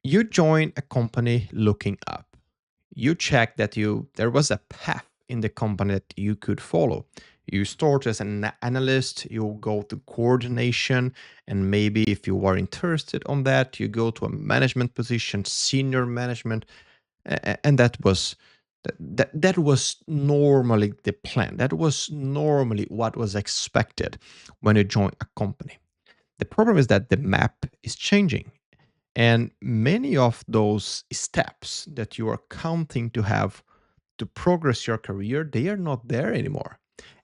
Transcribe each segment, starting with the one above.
You join a company looking up. You check that there was a path in the company that you could follow. You start as an analyst, you go to coordination, and maybe if you are interested on that, you go to a management position, senior management, and that was normally the plan. That was normally what was expected when you join a company. The problem is that the map is changing, and many of those steps that you are counting to have to progress your career, they are not there anymore.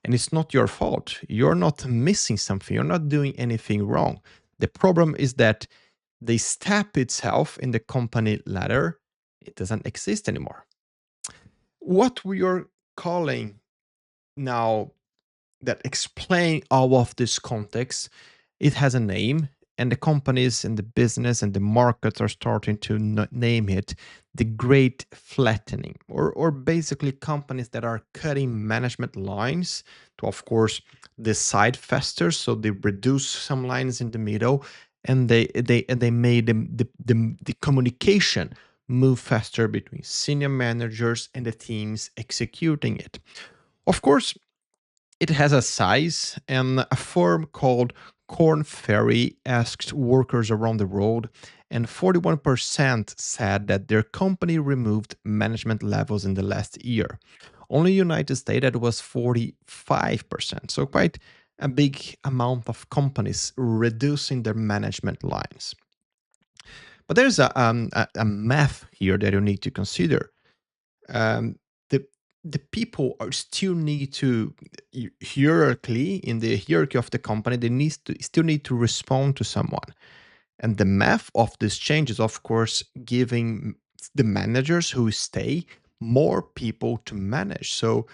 And it's not your fault. You're not missing something. You're not doing anything wrong. The problem is that the step itself in the company ladder, it doesn't exist anymore. What we are calling now that explain all of this context, it has a name, and the companies and the business and the markets are starting to name it the great flattening, or basically companies that are cutting management lines to, of course, decide faster. So they reduce some lines in the middle, and they made the communication move faster between senior managers and the teams executing it. Of course, it has a size, and a firm called Corn Ferry asked workers around the world, and 41% said that their company removed management levels in the last year. Only United States that was 45%, so quite a big amount of companies reducing their management lines. But there's a math here that you need to consider. The people are still need to hierarchy in the hierarchy of the company, they still need to respond to someone, and the math of this change is, of course, giving the managers who stay more people to manage. So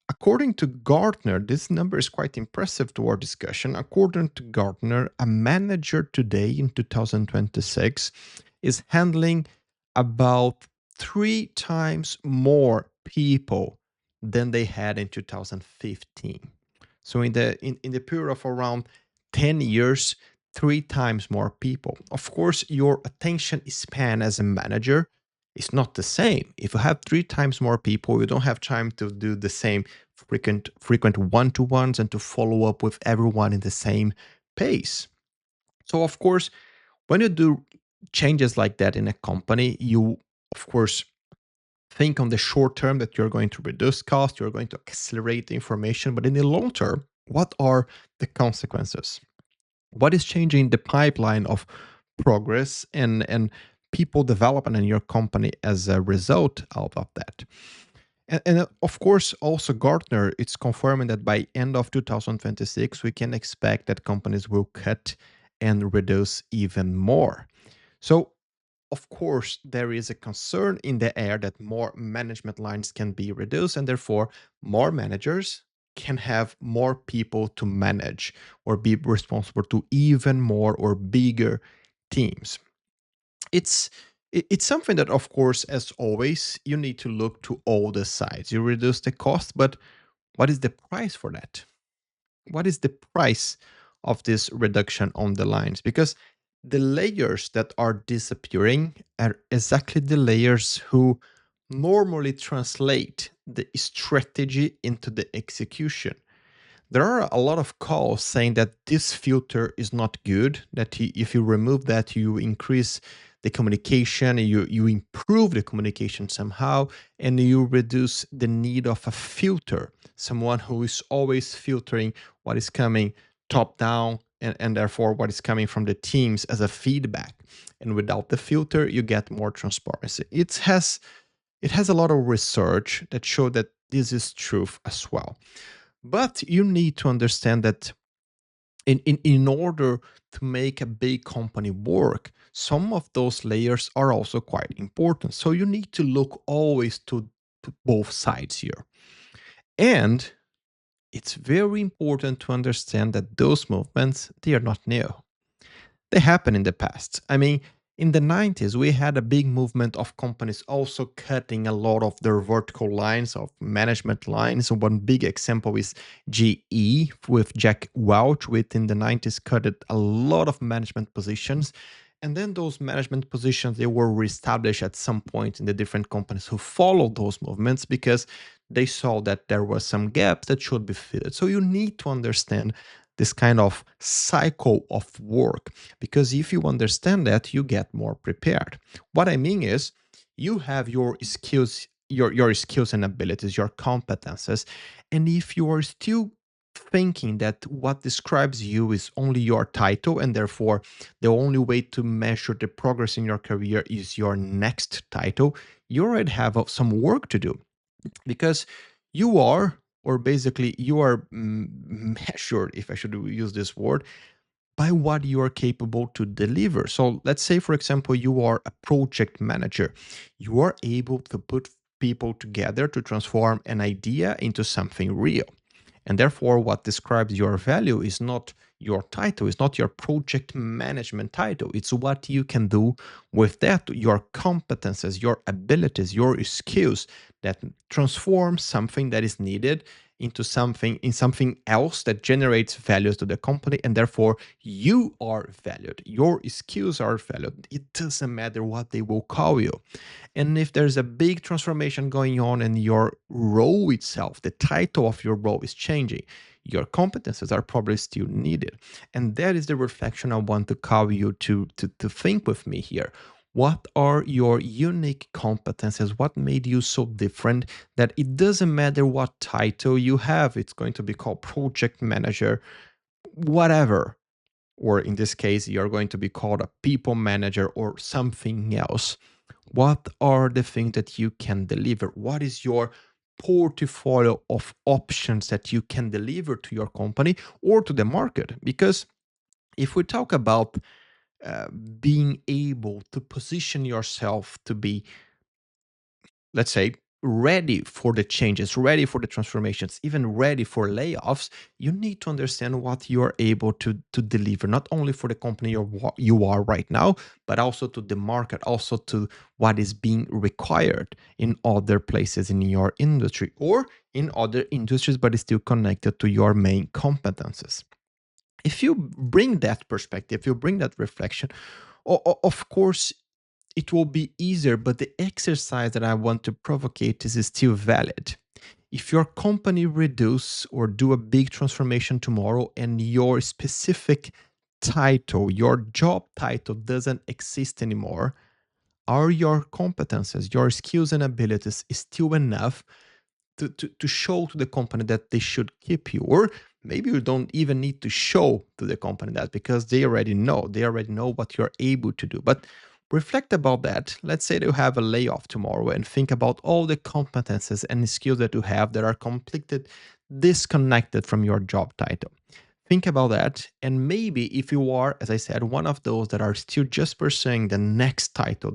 according to Gartner, this number is quite impressive to our discussion. According to Gartner, a manager today in 2026 is handling about 3 times more people than they had in 2015. So in the period of around 10 years, 3 times more people. Of course, your attention span as a manager is not the same. If you have 3 times more people, you don't have time to do the same frequent one-to-ones and to follow up with everyone in the same pace. So of course, when you do changes like that in a company, you of course think on the short term that you're going to reduce cost, you're going to accelerate the information, but in the long term, what are the consequences? What is changing the pipeline of progress and people development in your company as a result out of that? And of course, also Gartner, it's confirming that by end of 2026, we can expect that companies will cut and reduce even more. So, of course, there is a concern in the air that more management lines can be reduced, and therefore more managers can have more people to manage or be responsible to even more or bigger teams. It's it's something that, of course, as always, you need to look to all the sides. You reduce the cost, but what is the price for that? What is the price of this reduction on the lines? Because the layers that are disappearing are exactly the layers who normally translate the strategy into the execution. There are a lot of calls saying that this filter is not good, that if you remove that, you increase the communication, you improve the communication somehow, and you reduce the need of a filter, someone who is always filtering what is coming top down and therefore what is coming from the teams as a feedback. And without the filter, you get more transparency. It has a lot of research that show that this is truth as well. But you need to understand that in order to make a big company work, some of those layers are also quite important. So you need to look always to both sides here. And it's very important to understand that those movements, they are not new. They happened in the past. I mean, in the 90s, we had a big movement of companies also cutting a lot of their vertical lines of management lines. One big example is GE with Jack Welch, within the 90s, cut a lot of management positions. And then those management positions, they were reestablished at some point in the different companies who followed those movements because they saw that there was some gaps that should be filled. So you need to understand this kind of cycle of work, because if you understand that, you get more prepared. What I mean is, you have your skills, your skills and abilities, your competences, and if you are still thinking that what describes you is only your title, and therefore the only way to measure the progress in your career is your next title, you already have some work to do, because you are, or basically you are measured, if I should use this word, by what you are capable to deliver. So let's say, for example, you are a project manager. You are able to put people together to transform an idea into something real. And therefore, what describes your value is not your title, it's not your project management title. It's what you can do with that, your competences, your abilities, your skills that transform something that is needed into something else that generates values to the company, and therefore you are valued, your skills are valued. It doesn't matter what they will call you. And if there's a big transformation going on and your role itself, the title of your role is changing, your competences are probably still needed. And that is the reflection I want to call you to think with me here. What are your unique competences? What made you so different that it doesn't matter what title you have? It's going to be called project manager, whatever. Or in this case, you're going to be called a people manager or something else. What are the things that you can deliver? What is your portfolio of options that you can deliver to your company or to the market? Because if we talk about being able to position yourself to be, let's say, ready for the changes, ready for the transformations, even ready for layoffs, you need to understand what you are able to deliver, not only for the company you are right now, but also to the market, also to what is being required in other places in your industry or in other industries, but is still connected to your main competences. If you bring that perspective, you bring that reflection, of course, it will be easier, but the exercise that I want to provocate is still valid. If your company reduce or do a big transformation tomorrow and your specific title, your job title doesn't exist anymore, are your competences, your skills and abilities still enough to show to the company that they should keep you? Or maybe you don't even need to show to the company that, because they already know what you're able to do. But reflect about that. Let's say you have a layoff tomorrow and think about all the competences and skills that you have that are completed disconnected from your job title. Think about that. And maybe if you are, as I said, one of those that are still just pursuing the next title,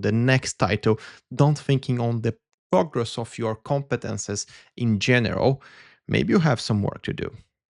don't thinking on the progress of your competences in general, maybe you have some work to do.